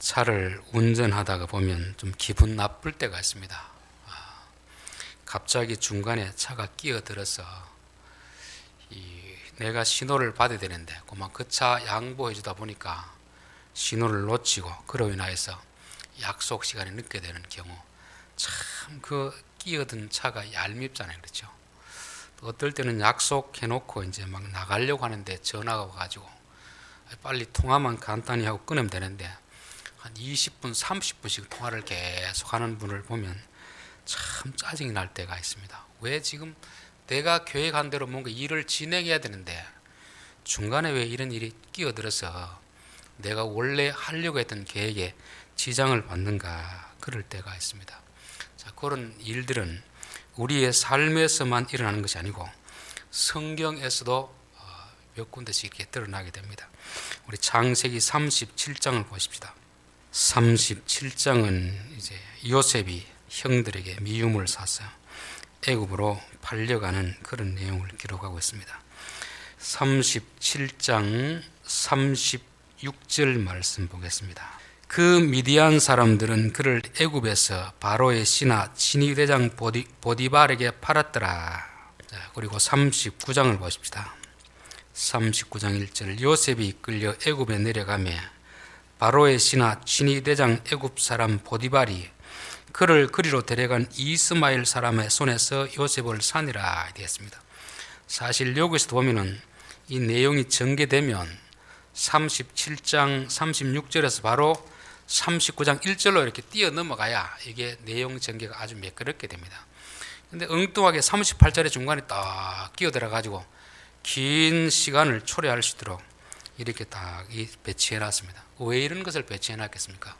차를 운전하다가 보면 좀 기분 나쁠 때가 있습니다. 갑자기 중간에 차가 끼어들어서 내가 신호를 받아야 되는데 그만 그 차 양보해 주다 보니까 신호를 놓치고 그로 인하여서 약속 시간에 늦게 되는 경우, 참 그 끼어든 차가 얄밉잖아요. 그렇죠? 어떨 때는 약속해놓고 이제 막 나가려고 하는데 전화가 와가지고 빨리 통화만 간단히 하고 끊으면 되는데 한 20분, 30분씩 통화를 계속 하는 분을 보면 참 짜증이 날 때가 있습니다. 왜 지금 내가 계획한 대로 뭔가 일을 진행해야 되는데 중간에 왜 이런 일이 끼어들어서 내가 원래 하려고 했던 계획에 지장을 받는가, 그럴 때가 있습니다. 자, 그런 일들은 우리의 삶에서만 일어나는 것이 아니고 성경에서도 몇 군데씩 이렇게 드러나게 됩니다. 우리 창세기 37장을 보십시다. 37장은 이제 요셉이 형들에게 미움을 사서 애굽으로 팔려가는 그런 내용을 기록하고 있습니다. 37장 36절 말씀 보겠습니다. 그 미디안 사람들은 그를 애굽에서 바로의 신하 친위대장 보디발에게 팔았더라. 자, 그리고 39장을 보십시다. 39장 1절, 요셉이 이끌려 애굽에 내려가며 바로의 신하 친위대장 애굽 사람 보디발이 그를 그리로 데려간 이스마엘 사람의 손에서 요셉을 사니라 되었습니다. 사실 여기서도 보면은 이 내용이 전개되면 37장 36절에서 바로 39장 1절로 이렇게 뛰어 넘어가야 이게 내용 전개가 아주 매끄럽게 됩니다. 근데 엉뚱하게 38절의 중간에 딱 끼어들어 가지고 긴 시간을 초래할 수 있도록 이렇게 딱 배치해 놨습니다. 왜 이런 것을 배치해 놨겠습니까?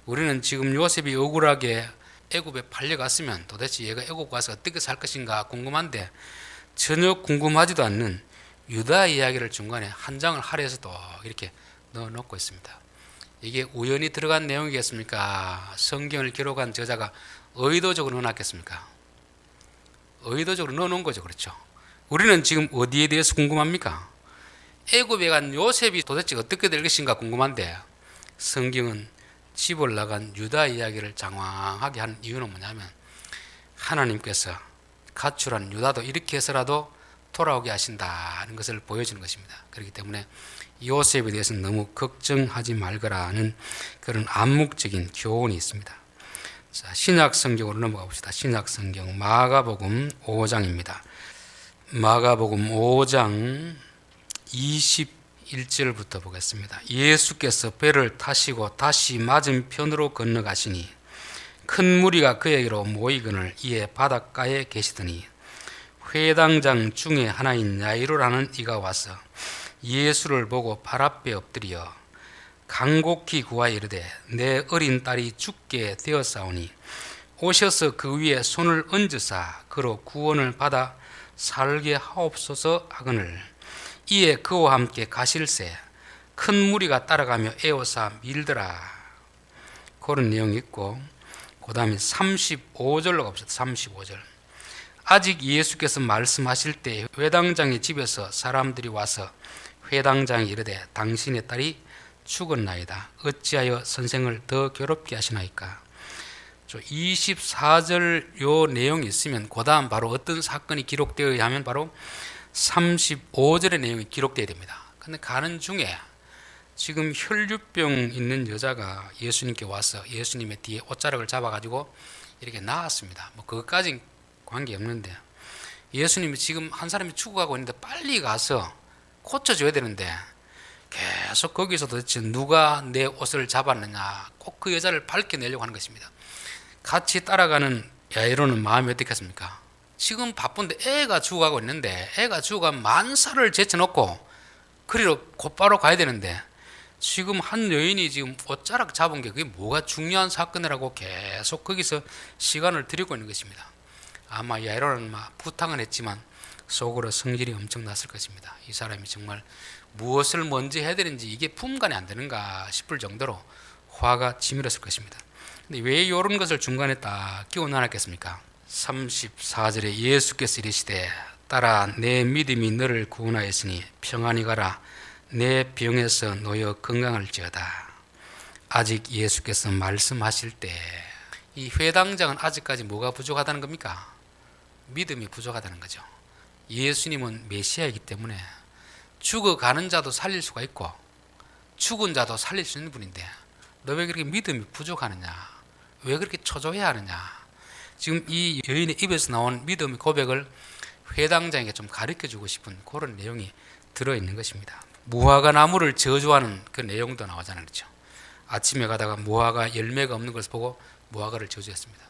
우리는 지금 요셉이 억울하게 애굽에 팔려갔으면 도대체 얘가 애굽 가서 어떻게 살 것인가 궁금한데 전혀 궁금하지도 않는 유다 이야기를 중간에 한 장을 할애해서 또 이렇게 넣어놓고 있습니다. 이게 우연히 들어간 내용이겠습니까? 성경을 기록한 저자가 의도적으로 넣어놨겠습니까? 의도적으로 넣어놓은 거죠. 그렇죠? 우리는 지금 어디에 대해서 궁금합니까? 애굽에 간 요셉이 도대체 어떻게 될 것인가 궁금한데 성경은 집을 나간 유다 이야기를 장황하게 하는 이유는 뭐냐면 하나님께서 가출한 유다도 이렇게 해서라도 돌아오게 하신다는 것을 보여주는 것입니다. 그렇기 때문에 요셉에 대해서는 너무 걱정하지 말거라는 그런 암묵적인 교훈이 있습니다. 자, 신약 성경으로 넘어가 봅시다. 신약 성경 마가복음 5장입니다. 마가복음 5장 21절부터 보겠습니다. 예수께서 배를 타시고 다시 맞은편으로 건너가시니 큰 무리가 그에게로 모이거늘 이에 바닷가에 계시더니 회당장 중에 하나인 야이로라는 이가 와서 예수를 보고 발 앞에 엎드려 간곡히 구하여 이르되 내 어린 딸이 죽게 되었사오니 오셔서 그 위에 손을 얹으사 그로 구원을 받아 살게 하옵소서 하거늘 이에 그와 함께 가실새 큰 무리가 따라가며 에워싸 밀더라. 그런 내용이 있고 그 다음에 35절로 가봅시다. 35절. 아직 예수께서 말씀하실 때 회당장의 집에서 사람들이 와서 회당장이 이르되 당신의 딸이 죽었나이다. 어찌하여 선생을 더 괴롭게 하시나이까. 24절 요 내용이 있으면 그 다음 바로 어떤 사건이 기록되어야 하면 바로 35절의 내용이 기록되어야 됩니다. 근데 가는 중에 지금 혈류병 있는 여자가 예수님께 와서 예수님의 뒤에 옷자락을 잡아가지고 이렇게 나왔습니다. 뭐 그것까지는 관계없는데 예수님이 지금 한 사람이 죽어가고 있는데 빨리 가서 고쳐줘야 되는데 계속 거기서 도대체 누가 내 옷을 잡았느냐 꼭 그 여자를 밝혀내려고 하는 것입니다. 같이 따라가는 야이로는 마음이 어떻겠습니까? 지금 바쁜데 애가 죽어가고 있는데 애가 죽어가면 만사를 제쳐놓고 그리로 곧바로 가야 되는데 지금 한 여인이 지금 옷자락 잡은 게 그게 뭐가 중요한 사건이라고 계속 거기서 시간을 들이고 있는 것입니다. 아마 야이로는 막 부탁은 했지만 속으로 성질이 엄청났을 것입니다. 이 사람이 정말 무엇을 먼저 해야 되는지 이게 분간이 안 되는가 싶을 정도로 화가 치밀었을 것입니다. 근데 왜 이런 것을 중간에 딱 끼워 넣었겠습니까? 34절에 예수께서 이르시되 딸아 내 믿음이 너를 구원하였으니 평안히 가라 내 병에서 놓여 건강할지어다. 아직 예수께서 말씀하실 때 이 회당장은 아직까지 뭐가 부족하다는 겁니까? 믿음이 부족하다는 거죠. 예수님은 메시아이기 때문에 죽어가는 자도 살릴 수가 있고 죽은 자도 살릴 수 있는 분인데 너 왜 그렇게 믿음이 부족하느냐? 왜 그렇게 초조해 하느냐? 지금 이 여인의 입에서 나온 믿음의 고백을 회당장에게 좀 가르쳐주고 싶은 그런 내용이 들어있는 것입니다. 무화과 나무를 저주하는 그 내용도 나오잖아요. 그렇죠? 아침에 가다가 무화과 열매가 없는 것을 보고 무화과를 저주했습니다.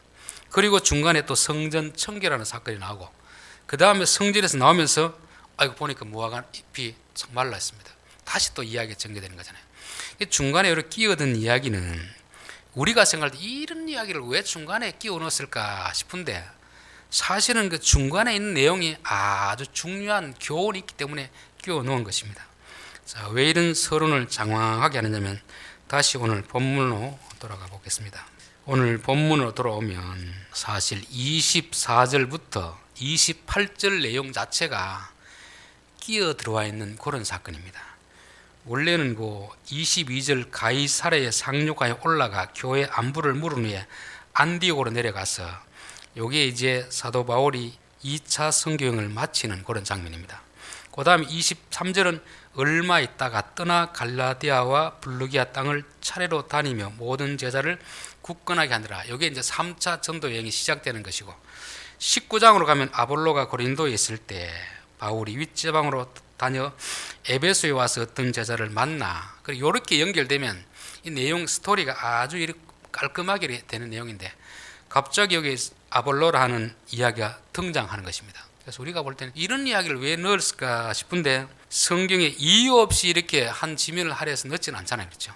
그리고 중간에 또 성전 청결하는 사건이 나오고 그 다음에 성전에서 나오면서 아이고 보니까 무화과 잎이 말라 있습니다. 다시 또 이야기가 전개되는 거잖아요. 중간에 이렇게 끼어든 이야기는 우리가 생각할 때 이런 이야기를 왜 중간에 끼워 넣었을까 싶은데 사실은 그 중간에 있는 내용이 아주 중요한 교훈이 있기 때문에 끼워 넣은 것입니다. 자, 왜 이런 서론을 장황하게 하느냐면 다시 오늘 본문으로 돌아가 보겠습니다. 오늘 본문으로 돌아오면 사실 24절부터 28절 내용 자체가 끼어 들어와 있는 그런 사건입니다. 원래는 그 22절 가이사랴의 상류가에 올라가 교회 안부를 물은 후에 안디옥으로 내려가서 요게 이제 사도 바울이 2차 선교행을 마치는 그런 장면입니다. 그 다음에 23절은 얼마 있다가 떠나 갈라디아와 블루기아 땅을 차례로 다니며 모든 제자를 굳건하게 하느라. 이게 이제 3차 전도 여행이 시작되는 것이고 19장으로 가면 아볼로가 고린도에 있을 때 바울이 윗지방으로 다녀 에베소에 와서 어떤 제자를 만나. 그리고 이렇게 연결되면 이 내용 스토리가 아주 이렇게 깔끔하게 되는 내용인데 갑자기 여기 아볼로라 하는 이야기가 등장하는 것입니다. 그래서 우리가 볼 때는 이런 이야기를 왜 넣었을까 싶은데 성경에 이유 없이 이렇게 한 지면을 할애해서 넣지는 않잖아요. 그렇죠?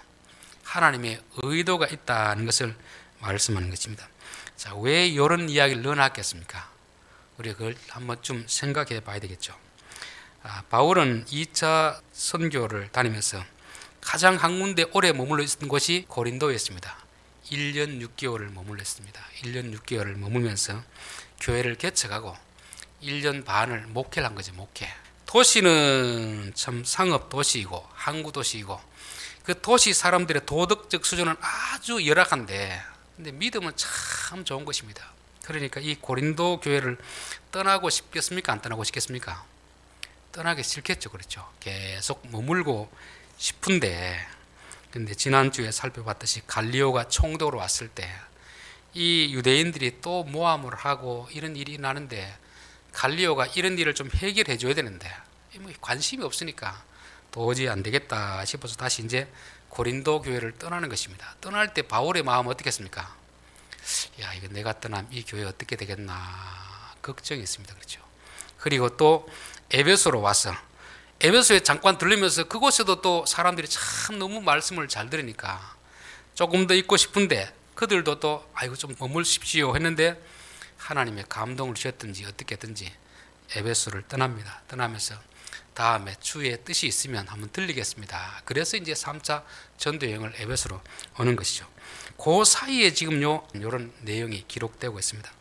하나님의 의도가 있다는 것을 말씀하는 것입니다. 자, 왜 이런 이야기를 넣어놨겠습니까? 우리가 그걸 한번 좀 생각해 봐야 되겠죠. 바울은 2차 선교를 다니면서 가장 한 군데 오래 머물러 있었던 곳이 고린도였습니다. 1년 6개월을 머물렀습니다. 1년 6개월을 머물면서 교회를 개척하고 1년 반을 목회를 한 거죠. 목회. 도시는 참 상업 도시이고 항구 도시이고 그 도시 사람들의 도덕적 수준은 아주 열악한데 근데 믿음은 참 좋은 것입니다. 그러니까 이 고린도 교회를 떠나고 싶겠습니까? 안 떠나고 싶겠습니까? 떠나기 싫겠죠. 그렇죠. 계속 머물고 싶은데 근데 지난주에 살펴봤듯이 갈리오가 총독으로 왔을 때 이 유대인들이 또 모함을 하고 이런 일이 나는데 갈리오가 이런 일을 좀 해결해 줘야 되는데 뭐 관심이 없으니까 도저히 안 되겠다 싶어서 다시 이제 고린도 교회를 떠나는 것입니다. 떠날 때 바울의 마음은 어떻겠습니까? 야, 이거 내가 떠나면 이 교회 어떻게 되겠나 걱정이 있습니다. 그렇죠. 그리고 또 에베소로 와서 에베소에 잠깐 들르면서 그곳에도 또 사람들이 참 너무 말씀을 잘 들으니까 조금 더 있고 싶은데 그들도 또 아이고 좀 머물십시오 했는데 하나님의 감동을 주셨든지 어떻게든지 에베소를 떠납니다. 떠나면서 다음에 주의 뜻이 있으면 한번 들리겠습니다. 그래서 이제 3차 전도 여행을 에베소로 오는 것이죠. 그 사이에 지금 요런 내용이 기록되고 있습니다.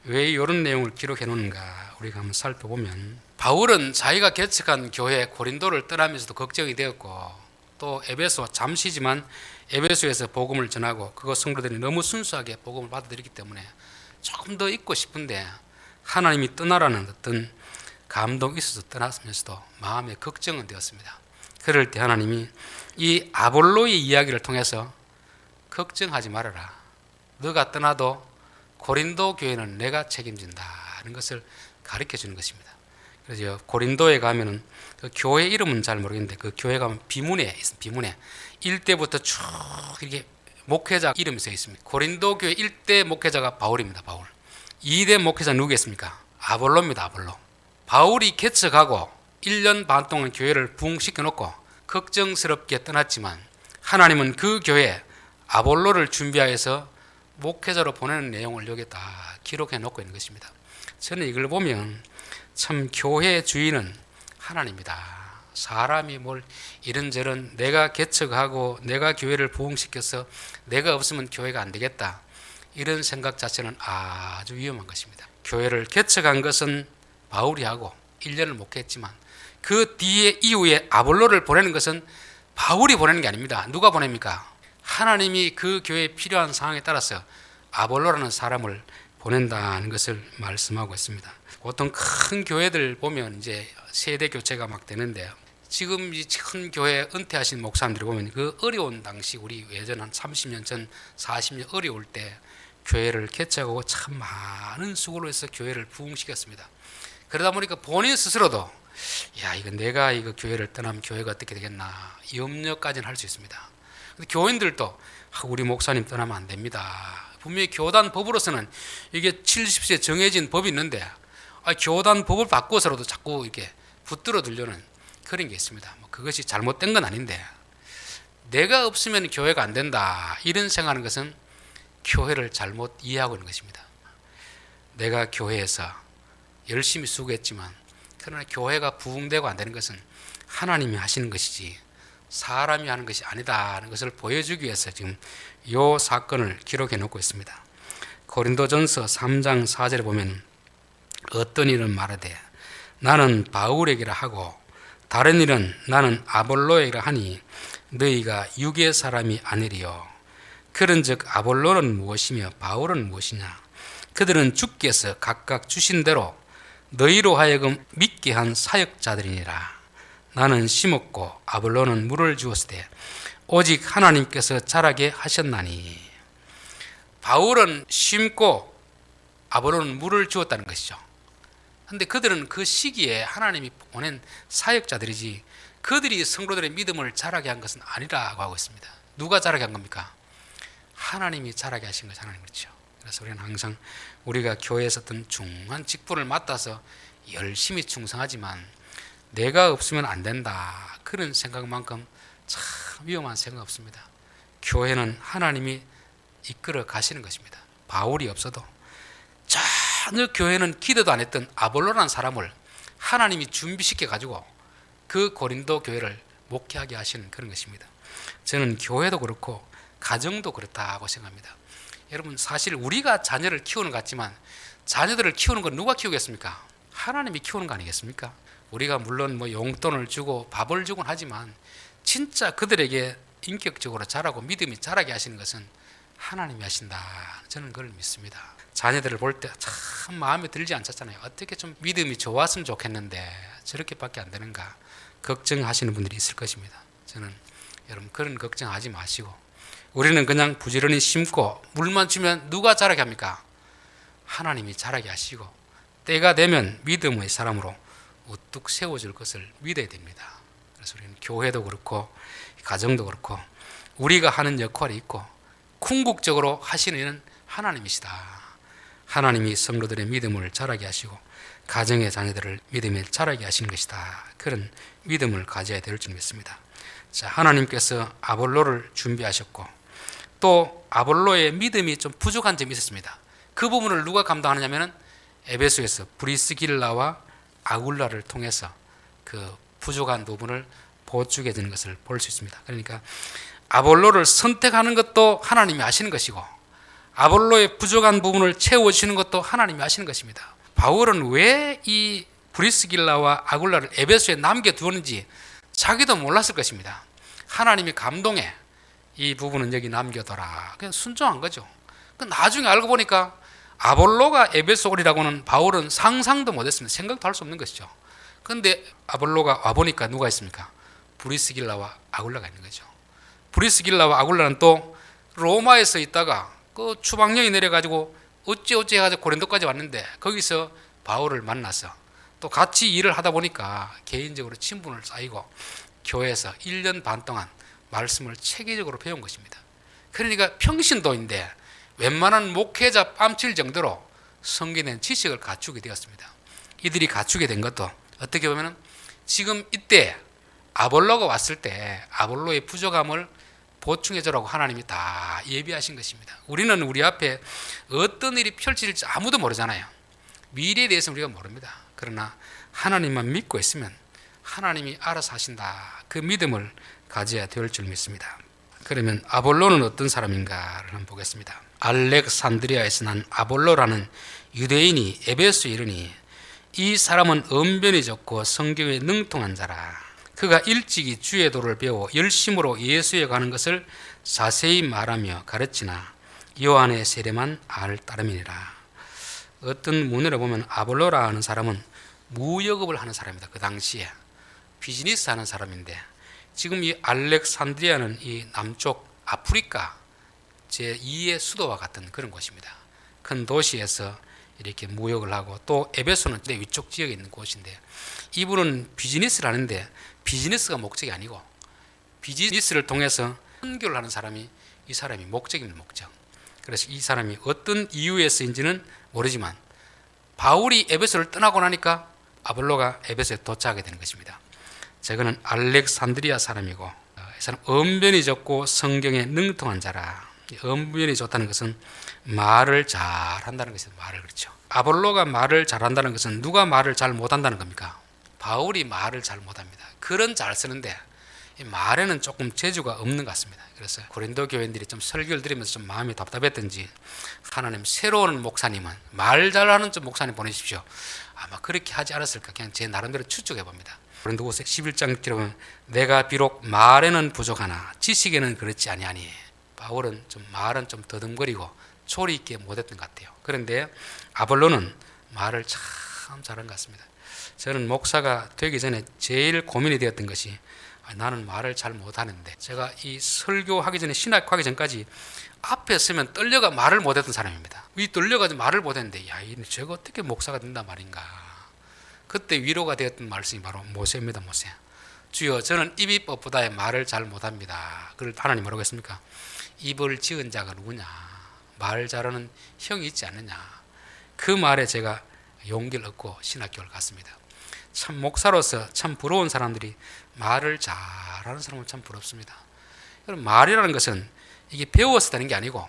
왜 이런 내용을 기록해 놓는가 우리가 한번 살펴보면 바울은 자기가 개척한 교회 고린도를 떠나면서도 걱정이 되었고 또 에베소 잠시지만 에베소에서 복음을 전하고 그거 성도들이 너무 순수하게 복음을 받아들이기 때문에 조금 더 있고 싶은데 하나님이 떠나라는 어떤 감동이 있어서 떠났으면서도 마음에 걱정은 되었습니다. 그럴 때 하나님이 이 아볼로의 이야기를 통해서 걱정하지 말아라. 너가 떠나도 고린도 교회는 내가 책임진다는 것을 가르쳐 주는 것입니다. 그래서 고린도에 가면은 그 교회 이름은 잘 모르겠는데 그 교회 가면 비문에 있습니다. 비문에 1대부터 쭉 이렇게 목회자 이름이 써 있습니다. 고린도 교회 1대 목회자가 바울입니다. 바울. 2대 목회자 누구겠습니까? 아볼로입니다. 아볼로. 바울이 개척하고 1년 반 동안 교회를 부흥시켜 놓고 걱정스럽게 떠났지만 하나님은 그 교회 아볼로를 준비하여서 목회자로 보내는 내용을 여기 다 기록해 놓고 있는 것입니다. 저는 이걸 보면 참 교회의 주인은 하나님이다. 사람이 뭘 이런저런 내가 개척하고 내가 교회를 부흥시켜서 내가 없으면 교회가 안 되겠다. 이런 생각 자체는 아주 위험한 것입니다. 교회를 개척한 것은 바울이 하고 1년을 목회했지만 그 뒤에 이후에 아볼로를 보내는 것은 바울이 보내는 게 아닙니다. 누가 보냅니까? 하나님이 그 교회에 필요한 상황에 따라서 아볼로라는 사람을 보낸다는 것을 말씀하고 있습니다. 보통 큰 교회들 보면 이제 세대 교체가 막 되는데요. 지금 이 큰 교회 은퇴하신 목사님들이 보면 그 어려운 당시, 우리 예전 한 30년 전 40년 어려울 때 교회를 개척하고 참 많은 수고를 해서 교회를 부흥시켰습니다. 그러다 보니까 본인 스스로도 이거 내가 이거 교회를 떠나면 교회가 어떻게 되겠나 염려까지는 할 수 있습니다. 근데 교인들도 우리 목사님 떠나면 안 됩니다. 분명히 교단 법으로서는 이게 70세 정해진 법이 있는데 교단 법을 바꿔서라도 자꾸 이렇게 붙들어 두려는 그런 게 있습니다. 그것이 잘못된 건 아닌데 내가 없으면 교회가 안 된다 이런 생각하는 것은 교회를 잘못 이해하고 있는 것입니다. 내가 교회에서 열심히 수고했지만 그러나 교회가 부흥되고 안 되는 것은 하나님이 하시는 것이지 사람이 하는 것이 아니다는 것을 보여주기 위해서 지금 이 사건을 기록해 놓고 있습니다. 고린도전서 3장 4절에 보면 어떤 일은 말하되 나는 바울에게라 하고 다른 일은 나는 아볼로에게라 하니 너희가 육의 사람이 아니리요. 그런즉 아볼로는 무엇이며 바울은 무엇이냐? 그들은 주께서 각각 주신 대로 너희로 하여금 믿게 한 사역자들이니라. 나는 심었고 아볼로는 물을 주었으되 오직 하나님께서 자라게 하셨나니. 바울은 심고 아볼로는 물을 주었다는 것이죠. 그런데 그들은 그 시기에 하나님이 보낸 사역자들이지 그들이 성도들의 믿음을 자라게 한 것은 아니라고 하고 있습니다. 누가 자라게 한 겁니까? 하나님이 자라게 하신 것이 하나님. 그렇죠. 그래서 우리는 항상 우리가 교회에서 어떤 중요한 직분을 맡아서 열심히 충성하지만 내가 없으면 안 된다 그런 생각만큼 참 위험한 생각 없습니다. 교회는 하나님이 이끌어 가시는 것입니다. 바울이 없어도 전혀 교회는 기대도 안 했던 아볼로라는 사람을 하나님이 준비시켜 가지고 그 고린도 교회를 목회하게 하시는 그런 것입니다. 저는 교회도 그렇고 가정도 그렇다고 생각합니다. 여러분 사실 우리가 자녀를 키우는 것 같지만 자녀들을 키우는 건 누가 키우겠습니까? 하나님이 키우는 거 아니겠습니까? 우리가 물론 용돈을 주고 밥을 주곤 하지만 진짜 그들에게 인격적으로 자라고 믿음이 자라게 하시는 것은 하나님이 하신다. 저는 그걸 믿습니다. 자녀들을 볼 때 참 마음에 들지 않잖아요. 어떻게 좀 믿음이 좋았으면 좋겠는데 저렇게밖에 안 되는가 걱정하시는 분들이 있을 것입니다. 저는 여러분 그런 걱정하지 마시고 우리는 그냥 부지런히 심고 물만 주면 누가 자라게 합니까? 하나님이 자라게 하시고 때가 되면 믿음의 사람으로 우뚝 세워줄 것을 믿어야 됩니다. 그래서 우리는 교회도 그렇고 가정도 그렇고 우리가 하는 역할이 있고 궁극적으로 하시는 일은 하나님이시다. 하나님이 성도들의 믿음을 자라게 하시고 가정의 자녀들을 믿음에 자라게 하시는 것이다. 그런 믿음을 가져야 될 줄 믿습니다. 자, 하나님께서 아볼로를 준비하셨고 또 아볼로의 믿음이 좀 부족한 점이 있었습니다. 그 부분을 누가 감당하느냐면 에베소에서 브리스길라와 아굴라를 통해서 그 부족한 부분을 보충해 주는 것을 볼 수 있습니다. 그러니까 아볼로를 선택하는 것도 하나님이 아시는 것이고 아볼로의 부족한 부분을 채워주시는 것도 하나님이 아시는 것입니다. 바울은 왜 이 브리스길라와 아굴라를 에베소에 남겨두었는지 자기도 몰랐을 것입니다. 하나님이 감동해 이 부분은 여기 남겨둬라. 그냥 순종한 거죠. 나중에 알고 보니까 아볼로가 에베소 오리라고는 바울은 상상도 못했습니다. 생각도 할 수 없는 것이죠. 그런데 아볼로가 와보니까 누가 있습니까? 브리스길라와 아굴라가 있는 거죠. 브리스길라와 아굴라는 또 로마에서 있다가 그 추방령이 내려가지고 어찌 해가지고 고린도까지 왔는데 거기서 바울을 만나서 또 같이 일을 하다 보니까 개인적으로 친분을 쌓이고 교회에서 1년 반 동안 말씀을 체계적으로 배운 것입니다. 그러니까 평신도인데 웬만한 목회자 뺨칠 정도로 성경에 지식을 갖추게 되었습니다. 이들이 갖추게 된 것도 어떻게 보면 지금 이때 아볼로가 왔을 때 아볼로의 부족함을 보충해주라고 하나님이 다 예비하신 것입니다. 우리는 우리 앞에 어떤 일이 펼쳐질지 아무도 모르잖아요. 미래에 대해서 우리가 모릅니다. 그러나 하나님만 믿고 있으면 하나님이 알아서 하신다. 그 믿음을 가져야 될 줄 믿습니다. 그러면 아볼로는 어떤 사람인가를 한번 보겠습니다. 알렉산드리아에서 난 아볼로라는 유대인이 에베소에 이르니 이 사람은 언변이 좋고 성경에 능통한 자라. 그가 일찍이 주의 도를 배워 열심으로 예수에 가는 것을 자세히 말하며 가르치나 요한의 세례만 알 따름이니라. 어떤 문헌에 보면 아볼로라 하는 사람은 무역업을 하는 사람이다. 그 당시에 비즈니스 하는 사람인데, 지금 이 알렉산드리아는 이 남쪽 아프리카 제2의 수도와 같은 그런 곳입니다. 큰 도시에서 이렇게 무역을 하고, 또 에베소는 위쪽 지역에 있는 곳인데, 이분은 비즈니스를 하는데 비즈니스가 목적이 아니고 비즈니스를 통해서 선교를 하는 사람이 이 사람이 목적입니다. 목적. 그래서 이 사람이 어떤 이유에서인지는 모르지만 바울이 에베소를 떠나고 나니까 아볼로가 에베소에 도착하게 되는 것입니다. 저거는 알렉산드리아 사람이고, 이 사람 언변이 좋고 성경에 능통한 자라. 언변이 좋다는 것은 말을 잘한다는 것이죠. 말을. 그렇죠. 아볼로가 말을 잘한다는 것은 누가 말을 잘 못한다는 겁니까? 바울이 말을 잘 못합니다. 글은 잘 쓰는데 이 말에는 조금 재주가 없는 것 같습니다. 그래서 고린도 교인들이 좀 설교를 들으면서 좀 마음이 답답했던지, 하나님 새로운 목사님은 말 잘하는 좀 목사님 보내십시오. 아마 그렇게 하지 않았을까, 그냥 제 나름대로 추측해 봅니다. 고린도후서 11장 들어보면 내가 비록 말에는 부족하나 지식에는 그렇지 아니하니. 바울은 좀 말은 좀 더듬거리고 조리 있게 못했던 것 같아요. 그런데 아볼로는 말을 참 잘한 것 같습니다. 저는 목사가 되기 전에 제일 고민이 되었던 것이, 나는 말을 잘 못하는데, 제가 이 설교하기 전에, 신학하기 전까지 앞에 서면 떨려가 말을 못했던 사람입니다. 이 떨려가지고 말을 못했는데, 야, 제가 어떻게 목사가 된단 말인가. 그때 위로가 되었던 말씀이 바로 모세입니다. 모세. 주여, 저는 입이 뻣뻣하여 말을 잘 못합니다. 그걸 하나님 뭐라고 했습니까? 입을 지은 자가 누구냐? 말 잘하는 형이 있지 않느냐? 그 말에 제가 용기를 얻고 신학교를 갔습니다. 참 목사로서 참 부러운 사람들이, 말을 잘하는 사람은 참 부럽습니다. 말이라는 것은 이게 배워서 되는 게 아니고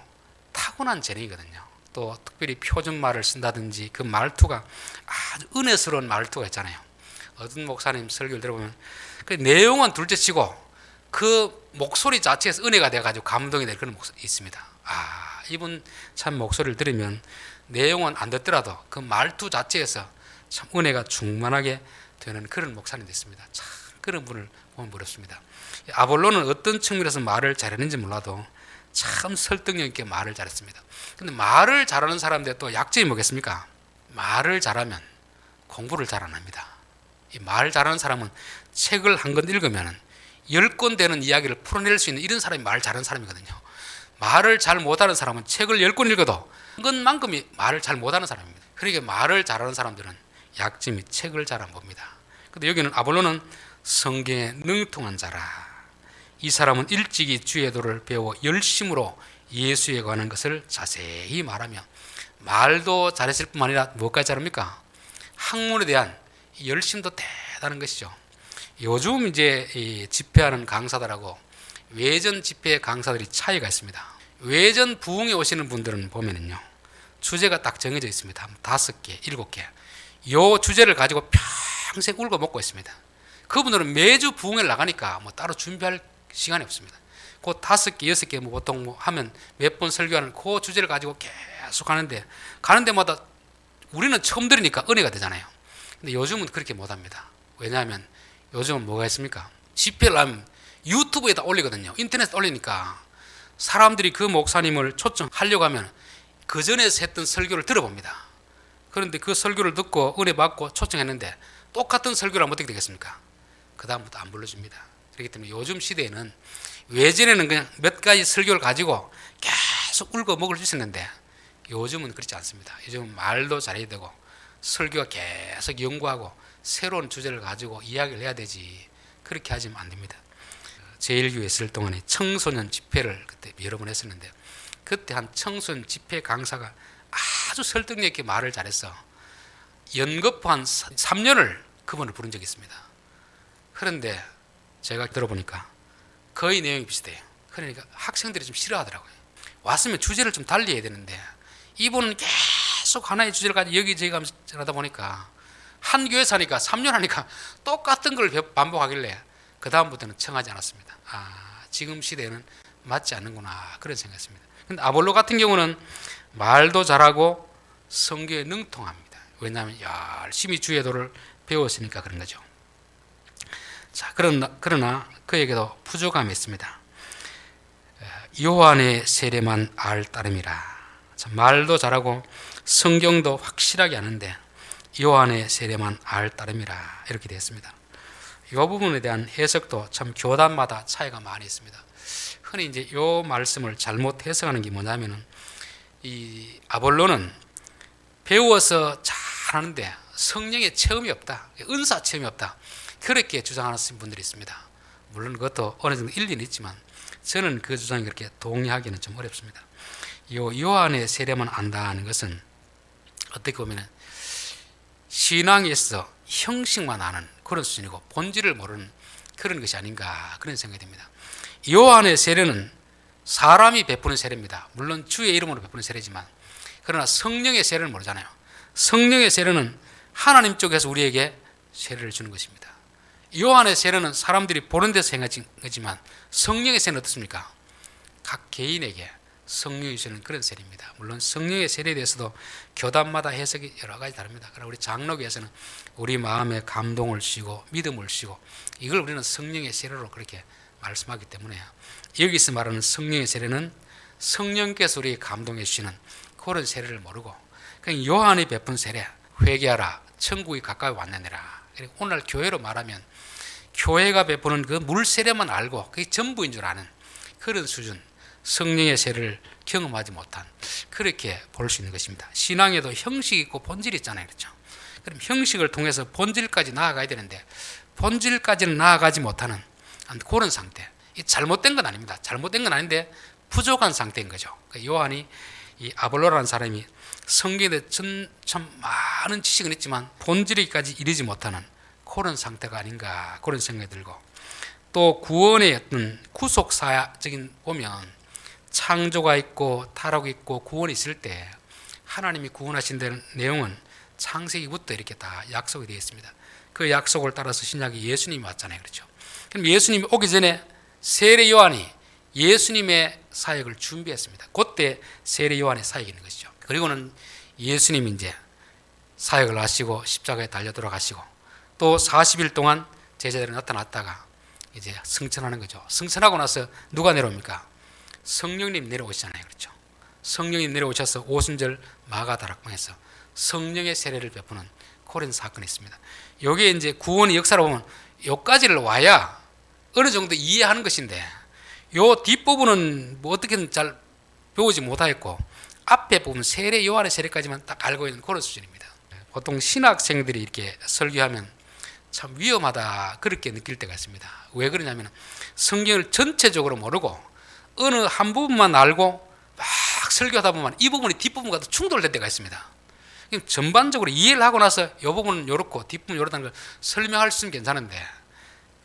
타고난 재능이거든요. 또 특별히 표준말을 쓴다든지 그 말투가 아주 은혜스러운 말투가 있잖아요. 어떤 목사님 설교를 들어보면 그 내용은 둘째치고 그 목소리 자체에서 은혜가 돼가지고 감동이 되는 그런 목소리 있습니다. 이분 참 목소리를 들으면 내용은 안 듣더라도 그 말투 자체에서 참 은혜가 충만하게 되는 그런 목사님도 있습니다. 참 그런 분을 보면 부럽습니다. 아볼로는 어떤 측면에서 말을 잘했는지 몰라도 참 설득력 있게 말을 잘했습니다. 근데 말을 잘하는 사람들의 또 약점이 뭐겠습니까? 말을 잘하면 공부를 잘 안 합니다. 이 말 잘하는 사람은 책을 한 권 읽으면 10권 되는 이야기를 풀어낼 수 있는 이런 사람이 말 잘하는 사람이거든요. 말을 잘 못하는 사람은 책을 10권 읽어도 한 권만큼이 말을 잘 못하는 사람입니다. 그러니까 말을 잘하는 사람들은 약점이 책을 잘 안 봅니다. 근데 여기는 아볼로는 성경에 능통한 자라. 이 사람은 일찍이 주의 도를 배워 열심으로 예수에 관한 것을 자세히 말하며, 말도 잘했을 뿐만 아니라 무엇까지 잘합니까? 학문에 대한 열심도 대단한 것이죠. 요즘 이제 이 집회하는 강사들하고 외전 집회 강사들이 차이가 있습니다. 외전 부흥에 오시는 분들은 보면은요, 주제가 딱 정해져 있습니다. 5개, 7개. 요 주제를 가지고 평생 울고 먹고 있습니다. 그분들은 매주 부흥회 나가니까 뭐 따로 준비할 시간이 없습니다. 그 5개, 6개 뭐 보통 뭐 하면 몇 번 설교하는 그 주제를 가지고 계속 가는데, 가는 데마다 우리는 처음 들으니까 은혜가 되잖아요. 근데 요즘은 그렇게 못 합니다. 왜냐하면 요즘은 뭐가 있습니까? 집회를 하면 유튜브에다 올리거든요. 인터넷에 올리니까 사람들이 그 목사님을 초청하려고 하면 그 전에 했던 설교를 들어봅니다. 그런데 그 설교를 듣고 은혜 받고 초청했는데 똑같은 설교를 하면 어떻게 되겠습니까? 그 다음부터 안 불러줍니다. 그렇기 때문에 요즘 시대에는, 외전에는 그냥 몇 가지 설교를 가지고 계속 울고 먹을 수 있었는데 요즘은 그렇지 않습니다. 요즘은 말도 잘해야 되고 설교가 계속 연구하고 새로운 주제를 가지고 이야기를 해야 되지, 그렇게 하시면 안 됩니다. 제1교회 있을 동안에 청소년 집회를 그때 여러 번 했었는데, 그때 한 청소년 집회 강사가 아주 설득력 있게 말을 잘해서 연거푸 한 3년을 그분을 부른 적이 있습니다. 그런데 제가 들어보니까 거의 내용이 비슷해요. 그러니까 학생들이 좀 싫어하더라고요. 왔으면 주제를 좀 달리 해야 되는데 이분은 계속 하나의 주제를 가지고 여기저기 가면서 하다 보니까 한 교회 사니까 3년 하니까 똑같은 걸 반복하길래 그 다음부터는 청하지 않았습니다. 지금 시대에는 맞지 않는구나, 그런 생각했습니다. 근데 아볼로 같은 경우는 말도 잘하고 성경에 능통합니다. 왜냐하면 열심히 주의 도를 배웠으니까 그런 거죠. 자, 그러나 그에게도 부족함이 있습니다. 요한의 세례만 알 따름이라. 말도 잘하고 성경도 확실하게 아는데 요한의 세례만 알 따름이라 이렇게 되어 있습니다. 이 부분에 대한 해석도 참 교단마다 차이가 많이 있습니다. 흔히 이제 이 말씀을 잘못 해석하는 게 뭐냐면은 이 아볼로는 배워서 잘하는데 성령의 체험이 없다, 은사 체험이 없다, 그렇게 주장하는 분들이 있습니다. 물론 그것도 어느 정도 일리는 있지만 저는 그 주장이 그렇게 동의하기는 좀 어렵습니다. 요한의 세례만 안다는 것은 어떻게 보면 신앙에서 형식만 아는 그런 수준이고 본질을 모르는 그런 것이 아닌가 그런 생각이 듭니다. 요한의 세례는 사람이 베푸는 세례입니다. 물론 주의 이름으로 베푸는 세례지만 그러나 성령의 세례는 모르잖아요. 성령의 세례는 하나님 쪽에서 우리에게 세례를 주는 것입니다. 요한의 세례는 사람들이 보는 데서 행하는 거지만 성령의 세례는 어떻습니까? 각 개인에게 성령이 주는 그런 세례입니다. 물론 성령의 세례에 대해서도 교단마다 해석이 여러 가지 다릅니다. 그러나 우리 장로교에서는 우리 마음에 감동을 주시고 믿음을 주시고 이걸 우리는 성령의 세례로 그렇게 말씀하기 때문에 여기서 말하는 성령의 세례는 성령께서 우리에게 감동해 주시는 그런 세례를 모르고 그냥 요한이 베푼 세례, 회개하라 천국이 가까이 왔느니라. 오늘 교회로 말하면 교회가 베푸는 그 물 세례만 알고 그게 전부인 줄 아는 그런 수준, 성령의 세례를 경험하지 못한 그렇게 볼 수 있는 것입니다. 신앙에도 형식이 있고 본질이 있잖아요, 그렇죠? 그럼 형식을 통해서 본질까지 나아가야 되는데 본질까지는 나아가지 못하는 그런 상태. 이 잘못된 건 아닙니다. 잘못된 건 아닌데 부족한 상태인 거죠. 요한이 이 아볼로라는 사람이 성경에 참 많은 지식은 있지만 본질에까지 이르지 못하는 그런 상태가 아닌가 그런 생각이 들고, 또 구원의 어떤 구속사적인 보면 창조가 있고 타락이 있고 구원이 있을 때 하나님이 구원하신 내용은 창세기부터 이렇게 다 약속이 되어 있습니다. 그 약속을 따라서 신약에 예수님이 왔잖아요, 그렇죠? 그럼 예수님이 오기 전에 세례 요한이 예수님의 사역을 준비했습니다. 그때 세례 요한의 사역이 있는 것이죠. 그리고는 예수님이 이제 사역을 하시고 십자가에 달려 돌아가시고 또 40일 동안 제자들이 나타났다가 이제 승천하는 거죠. 승천하고 나서 누가 내려옵니까? 성령님 내려오시잖아요, 그렇죠? 성령님 내려오셔서 오순절 마가다락방에서 성령의 세례를 베푸는 그런 사건이 있습니다. 여기에 이제 구원의 역사로 보면 여기까지를 와야 어느 정도 이해하는 것인데 요 뒷부분은 뭐 어떻게든 잘 배우지 못하겠고 앞에 부분 세례 요한의 세례까지만 딱 알고 있는 그런 수준입니다. 보통 신학생들이 이렇게 설교하면 참 위험하다 그렇게 느낄 때가 있습니다. 왜 그러냐면 성경을 전체적으로 모르고 어느 한 부분만 알고 막 설교하다 보면 이 부분이 뒷부분과 충돌될 때가 있습니다. 전반적으로 이해를 하고 나서 이 부분은 이렇고 뒷부분은 이렇다는 걸 설명할 수는 괜찮은데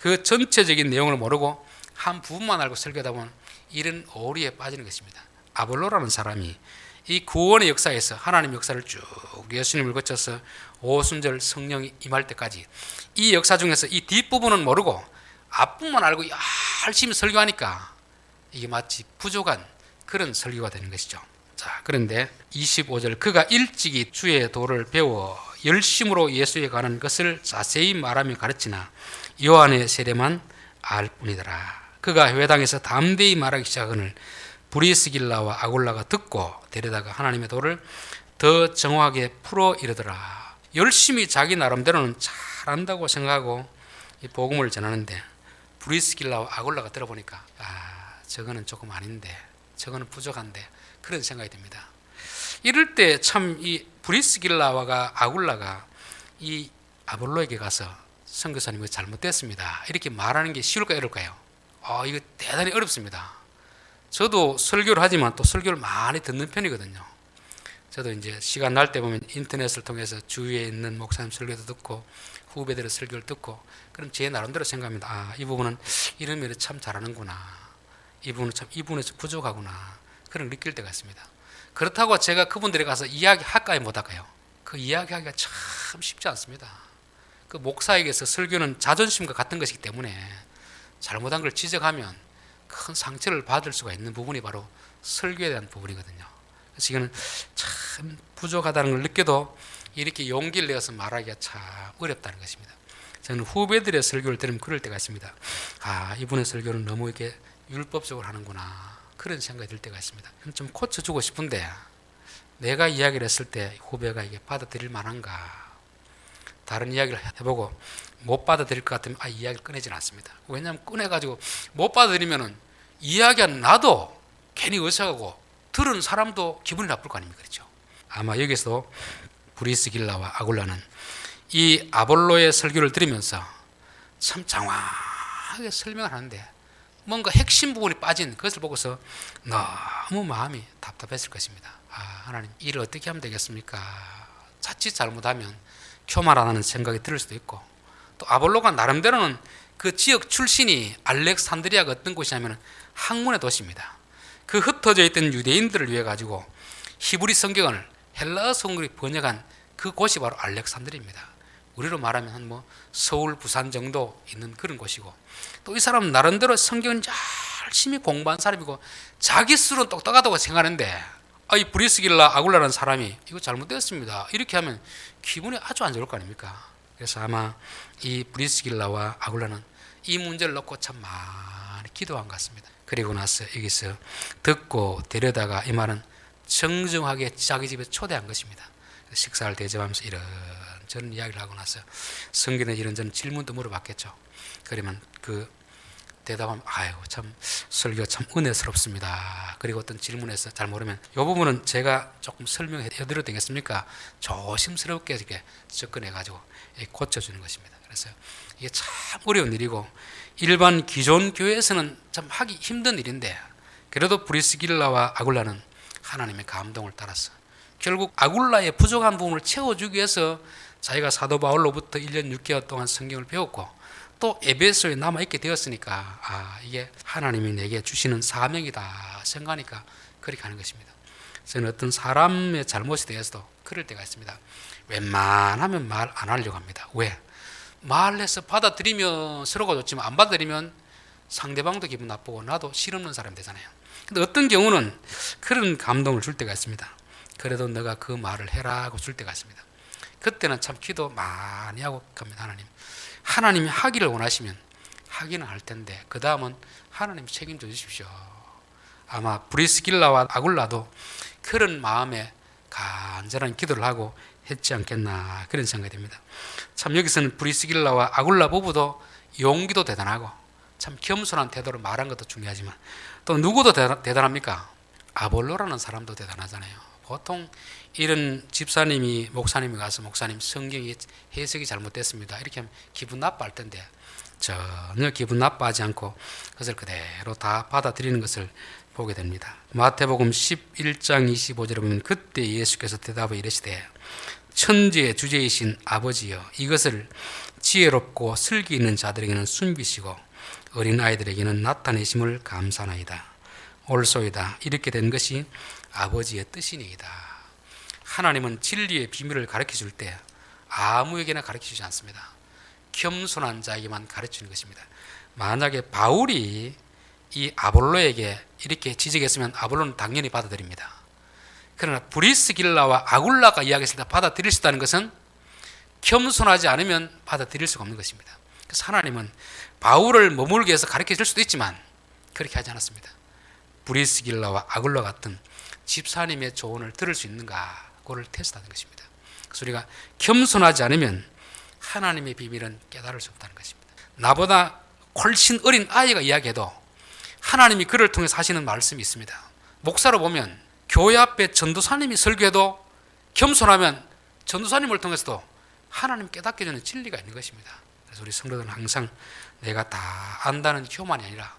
그 전체적인 내용을 모르고 한 부분만 알고 설교하다 보면 이런 오리에 빠지는 것입니다. 아볼로라는 사람이 이 구원의 역사에서 하나님의 역사를 쭉 예수님을 거쳐서 오순절 성령이 임할 때까지 이 역사 중에서 이 뒷부분은 모르고 앞부분만 알고 열심히 설교하니까 이게 마치 부족한 그런 설교가 되는 것이죠. 자, 그런데 25절 그가 일찍이 주의 도를 배워 열심으로 예수에 가는 것을 자세히 말하며 가르치나 요한의 세례만 알 뿐이더라. 그가 회당에서 담대히 말하기 시작하거늘 브리스길라와 아굴라가 듣고 데려다가 하나님의 도를 더 정확하게 풀어 이르더라. 열심히 자기 나름대로는 잘한다고 생각하고 이 복음을 전하는데 브리스길라와 아굴라가 들어보니까 저거는 조금 아닌데 저거는 부족한데 그런 생각이 듭니다. 이럴 때 참 이 브리스길라와 아굴라가 이 아볼로에게 가서 선교사님 잘못됐습니다 이렇게 말하는 게 쉬울까요, 어려울까요? 이거 대단히 어렵습니다. 저도 설교를 하지만 또 설교를 많이 듣는 편이거든요. 저도 이제 시간 날 때 보면 인터넷을 통해서 주위에 있는 목사님 설교도 듣고 후배들의 설교를 듣고 그럼 제 나름대로 생각합니다. 이 부분은 이런 면에 참 잘하는구나. 이 부분은 좀 부족하구나. 그런 느낄 때가 있습니다. 그렇다고 제가 그분들에 가서 이야기할까요, 못할까요? 그 이야기하기가 참 쉽지 않습니다. 그 목사에게서 설교는 자존심과 같은 것이기 때문에 잘못한 걸 지적하면 큰 상처를 받을 수가 있는 부분이 바로 설교에 대한 부분이거든요. 그래서 이거는 참 부족하다는 걸 느껴도 이렇게 용기를 내어서 말하기가 참 어렵다는 것입니다. 저는 후배들의 설교를 들으면 그럴 때가 있습니다. 이분의 설교는 너무 이렇게 율법적으로 하는구나. 그런 생각이 들 때가 있습니다. 좀 고쳐주고 싶은데 내가 이야기를 했을 때 후배가 이게 받아들일 만한가, 다른 이야기를 해보고 못 받아들일 것 같으면 이야기를 꺼내지는 않습니다. 왜냐하면 꺼내가지고 못 받아들이면은 이야기한 나도 괜히 어색하고 들은 사람도 기분이 나쁠 거 아닙니까? 그렇죠? 아마 여기서 브리스길라와 아굴라는 이 아볼로의 설교를 들으면서 참 장황하게 설명을 하는데 뭔가 핵심 부분이 빠진 그것을 보고서 너무 마음이 답답했을 것입니다. 하나님, 일을 어떻게 하면 되겠습니까? 자칫 잘못하면 교만하다는 생각이 들 수도 있고, 또 아볼로가 나름대로는 그 지역 출신이 알렉산드리아가 어떤 곳이냐면 학문의 도시입니다. 그 흩어져 있던 유대인들을 위해 가지고 히브리 성경을 헬라어 성경을 번역한 그 곳이 바로 알렉산드리아입니다. 우리로 말하면 한 서울, 부산 정도 있는 그런 곳이고, 또 이 사람은 나름대로 성경을 열심히 공부한 사람이고 자기 스스로는 똑똑하다고 생각하는데 이 브리스길라 아굴라라는 사람이 이거 잘못되었습니다 이렇게 하면 기분이 아주 안 좋을 거 아닙니까? 그래서 아마 이 브리스길라와 아굴라는 이 문제를 놓고 참 많이 기도한 것 같습니다. 그리고 나서 여기서 듣고 데려다가 이 말은 정중하게 자기 집에 초대한 것입니다. 식사를 대접하면서 이런저런 이야기를 하고 나서 성경에 이런저런 질문도 물어봤겠죠. 그러면 그 대답하면 참 설교 참 은혜스럽습니다. 그리고 어떤 질문에서 잘 모르면 이 부분은 제가 조금 설명해 드려도 되겠습니까? 조심스럽게 이렇게 접근해 가지고 고쳐주는 것입니다. 그래서 이게 참 어려운 일이고 일반 기존 교회에서는 참 하기 힘든 일인데, 그래도 브리스길라와 아굴라는 하나님의 감동을 따라서 결국 아굴라의 부족한 부분을 채워주기 위해서 자기가 사도 바울로부터 1년 6개월 동안 성경을 배웠고 또 에베소에 남아있게 되었으니까 이게 하나님이 내게 주시는 사명이다 생각하니까 그렇게 하는 것입니다. 저는 어떤 사람의 잘못에 대해서도 그럴 때가 있습니다. 웬만하면 말 안 하려고 합니다. 왜? 말해서 받아들이면 서로가 좋지만 안 받아들이면 상대방도 기분 나쁘고 나도 실없는 사람이 되잖아요. 근데 어떤 경우는 그런 감동을 줄 때가 있습니다. 그래도 너가 그 말을 해라 하고 줄 때가 있습니다. 그때는 참 기도 많이 하고 갑니다. 하나님이 하기를 원하시면 하기는 할 텐데 그 다음은 하나님이 책임져 주십시오. 아마 브리스길라와 아굴라도 그런 마음에 간절한 기도를 하고 했지 않겠나 그런 생각이 듭니다. 참 여기서는 브리스길라와 아굴라 부부도 용기도 대단하고 참 겸손한 태도로 말한 것도 중요하지만 또 누구도 대단합니까? 아볼로라는 사람도 대단하잖아요. 보통 이런 집사님이 목사님이 가서 목사님 성경이 해석이 잘못됐습니다 이렇게 하면 기분 나빠할 텐데 전혀 기분 나빠하지 않고 그것을 그대로 다 받아들이는 것을 보게 됩니다. 마태복음 11장 25절에 보면 그때 예수께서 대답을 이르시되 천지의 주제이신 아버지여 이것을 지혜롭고 슬기 있는 자들에게는 숨기시고 어린아이들에게는 나타내심을 감사나이다. 옳소이다. 이렇게 된 것이 아버지의 뜻이니이다. 하나님은 진리의 비밀을 가르쳐줄 때 아무에게나 가르쳐주지 않습니다. 겸손한 자에게만 가르치는 것입니다. 만약에 바울이 이 아볼로에게 이렇게 지적했으면 아볼로는 당연히 받아들입니다. 그러나 브리스길라와 아굴라가 이야기했을 때 받아들일 수 있다는 것은 겸손하지 않으면 받아들일 수가 없는 것입니다. 그래서 하나님은 바울을 머물게 해서 가르쳐 줄 수도 있지만 그렇게 하지 않았습니다. 브리스길라와 아굴라 같은 집사님의 조언을 들을 수 있는가 그걸 테스트하는 것입니다. 그래서 우리가 겸손하지 않으면 하나님의 비밀은 깨달을 수 없다는 것입니다. 나보다 훨씬 어린 아이가 이야기해도 하나님이 그를 통해서 하시는 말씀이 있습니다. 목사로 보면 교회 앞에 전도사님이 설교해도 겸손하면 전도사님을 통해서도 하나님 깨닫게 주는 진리가 있는 것입니다. 그래서 우리 성도들은 항상 내가 다 안다는 교만이 아니라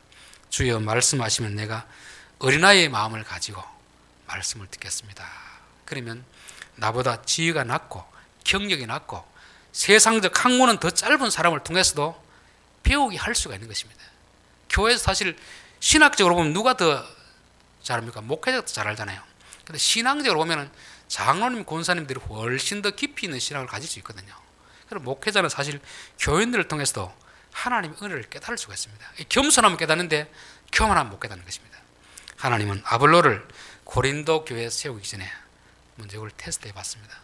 주여 말씀하시면 내가 어린아이의 마음을 가지고 말씀을 듣겠습니다. 그러면 나보다 지위가 낮고 경력이 낮고 세상적 학문은 더 짧은 사람을 통해서도 배우게 할 수가 있는 것입니다. 교회에서 사실 신학적으로 보면 누가 더 잘합니까? 목회자가 더 잘 알잖아요. 근데 신앙적으로 보면은 장로님, 권사님들이 훨씬 더 깊이 있는 신앙을 가질 수 있거든요. 그래서 목회자는 사실 교인들을 통해서도 하나님의 은혜를 깨달을 수가 있습니다. 겸손하면 깨닫는데 교만하면 못 깨닫는 것입니다. 하나님은 아볼로를 고린도 교회에 세우기 전에 먼저 이걸 테스트해 봤습니다.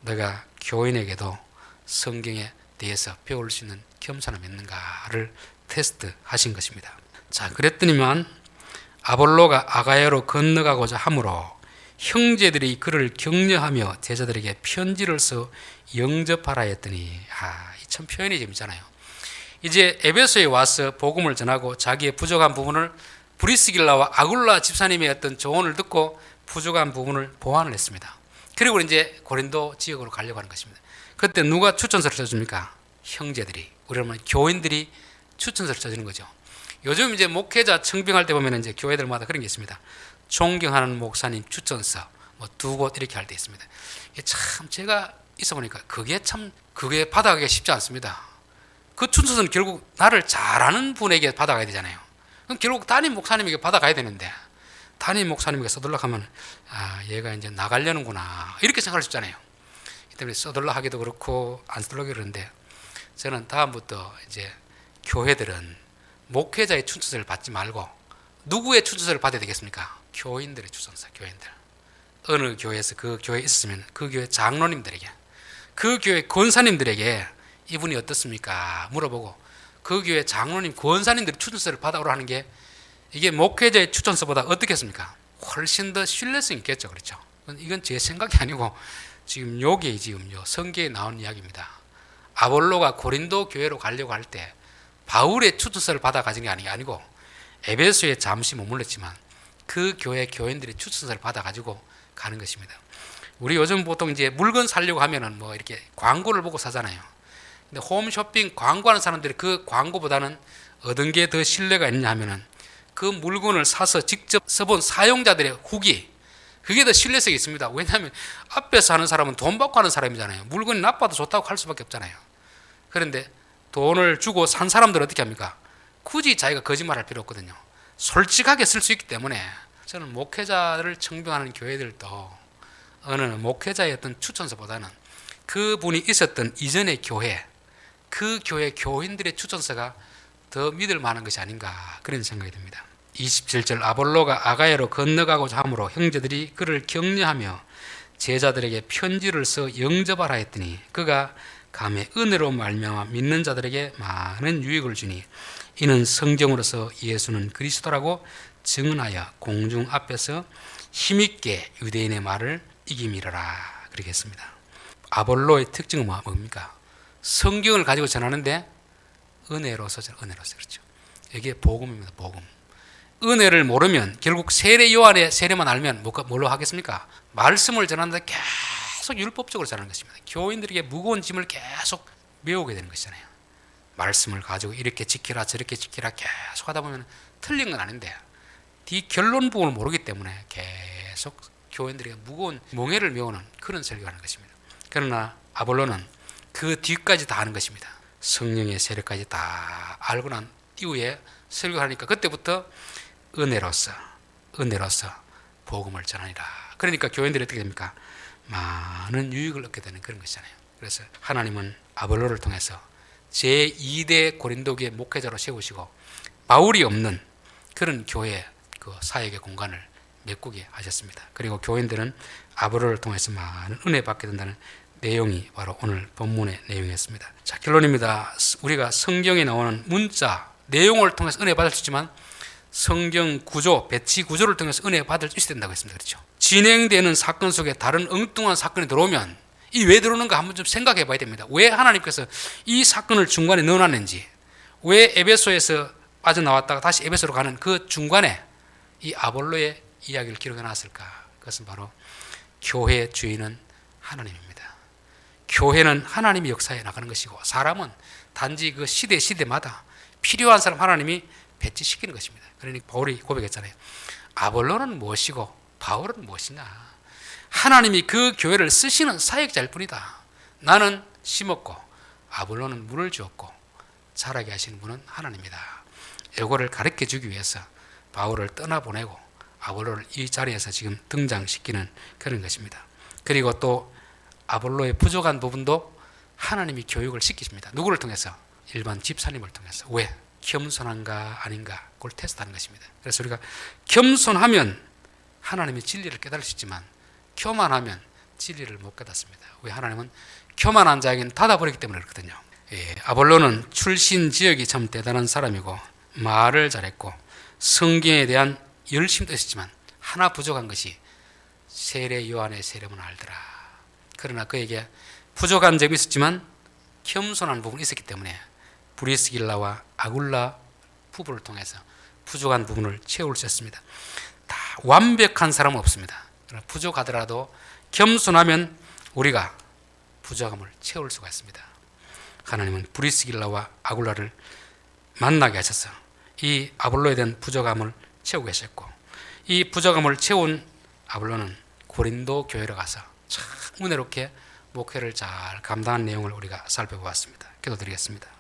내가 교인에게도 성경에 대해서 배울 수 있는 겸손함이 있는가를 테스트 하신 것입니다. 자, 그랬더니만 아볼로가 아가야로 건너가고자 하므로 형제들이 그를 격려하며 제자들에게 편지를 써 영접하라 했더니 이 참 표현이 재밌잖아요. 이제 에베소에 와서 복음을 전하고 자기의 부족한 부분을 브리스길라와 아굴라 집사님의 어떤 조언을 듣고 부족한 부분을 보완을 했습니다. 그리고 이제 고린도 지역으로 가려고 하는 것입니다. 그때 누가 추천서를 써줍니까? 형제들이, 우리 교인들이 추천서를 써주는 거죠. 요즘 이제 목회자 청빙할 때 보면 이제 교회들마다 그런 게 있습니다. 존경하는 목사님 추천서 뭐 2곳 이렇게 할 때 있습니다. 참 제가 있어 보니까 그게 받아가기가 쉽지 않습니다. 그 추천서는 결국 나를 잘 아는 분에게 받아가야 되잖아요. 그럼 결국 담임 목사님에게 받아가야 되는데 담임 목사님에게 써달라고 하면 얘가 이제 나가려는구나 이렇게 생각할 수 있잖아요. 이 때문에 써달라 하기도 그렇고 안 써달라고 그러는데 저는 다음부터 이제 교회들은 목회자의 추천서를 받지 말고 누구의 추천서를 받아야 되겠습니까? 교인들의 추천서, 교인들. 어느 교회에서 그 교회에 있었으면 그 교회 장로님들에게, 그 교회 권사님들에게 이분이 어떻습니까? 물어보고 그 교회 장로님, 권사님들의 추천서를 받아오라 하는 게 이게 목회자의 추천서보다 어떻겠습니까? 훨씬 더 신뢰성이 있겠죠. 그렇죠? 이건 제 생각이 아니고 지금 요게 지금 성경에 나온 이야기입니다. 아볼로가 고린도 교회로 가려고 할 때 바울의 추천서를 받아 가진 게 아니고 에베소에 잠시 머물렀지만 그 교회 교인들의 추천서를 받아 가지고 가는 것입니다. 우리 요즘 보통 이제 물건 사려고 하면은 뭐 이렇게 광고를 보고 사잖아요. 근데 홈쇼핑 광고하는 사람들이 그 광고보다는 어떤 게 더 신뢰가 있냐 하면은 그 물건을 사서 직접 써본 사용자들의 후기, 그게 더 신뢰성이 있습니다. 왜냐하면 앞에서 하는 사람은 돈 받고 하는 사람이잖아요. 물건이 나빠도 좋다고 할 수밖에 없잖아요. 그런데 돈을 주고 산 사람들은 어떻게 합니까? 굳이 자기가 거짓말할 필요 없거든요. 솔직하게 쓸 수 있기 때문에 저는 목회자를 청빙하는 교회들도 어느 목회자의 어떤 추천서보다는 그분이 있었던 이전의 교회, 그 교회 교인들의 추천서가 더 믿을 만한 것이 아닌가 그런 생각이 듭니다. 27절 아볼로가 아가야로 건너가고자 하므로 형제들이 그를 격려하며 제자들에게 편지를 써 영접하라 했더니 그가 감에 은혜로 말미암아 믿는 자들에게 많은 유익을 주니 이는 성경으로서 예수는 그리스도라고 증언하여 공중 앞에서 힘있게 유대인의 말을 이기미르라 그렇게 했습니다. 아볼로의 특징은 뭡니까? 성경을 가지고 전하는데 은혜로서 그렇죠. 이게 복음입니다. 복음. 은혜를 모르면 결국 세례 요한의 세례만 알면 뭘로 하겠습니까? 말씀을 전하는데 계속 율법적으로 전하는 것입니다. 교인들에게 무거운 짐을 계속 메우게 되는 것이잖아요. 말씀을 가지고 이렇게 지키라 저렇게 지키라 계속 하다 보면 틀린 건 아닌데 뒤 결론 부분을 모르기 때문에 계속 교인들에게 무거운 멍해를 메우는 그런 설교를 하는 것입니다. 그러나 아볼로는 그 뒤까지 다 아는 것입니다. 성령의 세례까지 다 알고 난 이후에 설교하니까 그때부터 은혜로서 복음을 전하니라. 그러니까 교인들이 어떻게 됩니까? 많은 유익을 얻게 되는 그런 것이잖아요. 그래서 하나님은 아볼로를 통해서 제2대 고린도교회 목회자로 세우시고 바울이 없는 그런 교회 그 사역의 공간을 메꾸게 하셨습니다. 그리고 교인들은 아볼로를 통해서 많은 은혜 받게 된다는 내용이 바로 오늘 본문의 내용이었습니다. 자, 결론입니다. 우리가 성경에 나오는 문자 내용을 통해서 은혜 받을 수 있지만 성경 구조, 배치 구조를 통해서 은혜 받을 수 있어야 된다고 했습니다. 그렇죠? 진행되는 사건 속에 다른 엉뚱한 사건이 들어오면 이 왜 들어오는가 한번 좀 생각해 봐야 됩니다. 왜 하나님께서 이 사건을 중간에 넣어놨는지, 왜 에베소에서 빠져나왔다가 다시 에베소로 가는 그 중간에 이 아볼로의 이야기를 기록해 놨을까? 그것은 바로 교회의 주인은 하나님입니다. 교회는 하나님이 역사해 나가는 것이고 사람은 단지 그 시대마다 필요한 사람 하나님이 배치시키는 것입니다. 그러니까 바울이 고백했잖아요. 아볼로는 무엇이고 바울은 무엇이냐? 하나님이 그 교회를 쓰시는 사역자일 뿐이다. 나는 심었고 아볼로는 물을 주었고 자라게 하시는 분은 하나님이다. 이거를 가르쳐 주기 위해서 바울을 떠나보내고 아볼로를 이 자리에서 지금 등장시키는 그런 것입니다. 그리고 또 아볼로의 부족한 부분도 하나님이 교육을 시키십니다. 누구를 통해서? 일반 집사님을 통해서. 왜? 겸손한가 아닌가 그걸 테스트하는 것입니다. 그래서 우리가 겸손하면 하나님이 진리를 깨달을 수 있지만 교만하면 진리를 못 깨닫습니다. 왜? 하나님은 교만한 자에게는 닫아버리기 때문에 그렇거든요. 아볼로는 출신 지역이 참 대단한 사람이고 말을 잘했고 성경에 대한 열심도 했었지만 하나 부족한 것이 세례 요한의 세례문을 알더라. 그러나 그에게 부족한 점이 있었지만 겸손한 부분이 있었기 때문에 브리스길라와 아굴라 부부를 통해서 부족한 부분을 채울 수 있습니다. 다 완벽한 사람은 없습니다. 부족하더라도 겸손하면 우리가 부족함을 채울 수가 있습니다. 하나님은 브리스길라와 아굴라를 만나게 하셔서 이 아볼로에 대한 부족함을 채우고 계셨고, 이 부족함을 채운 아볼로는 고린도 교회로 가서 참 은혜롭게 목회를 잘 감당한 내용을 우리가 살펴보았습니다. 기도드리겠습니다.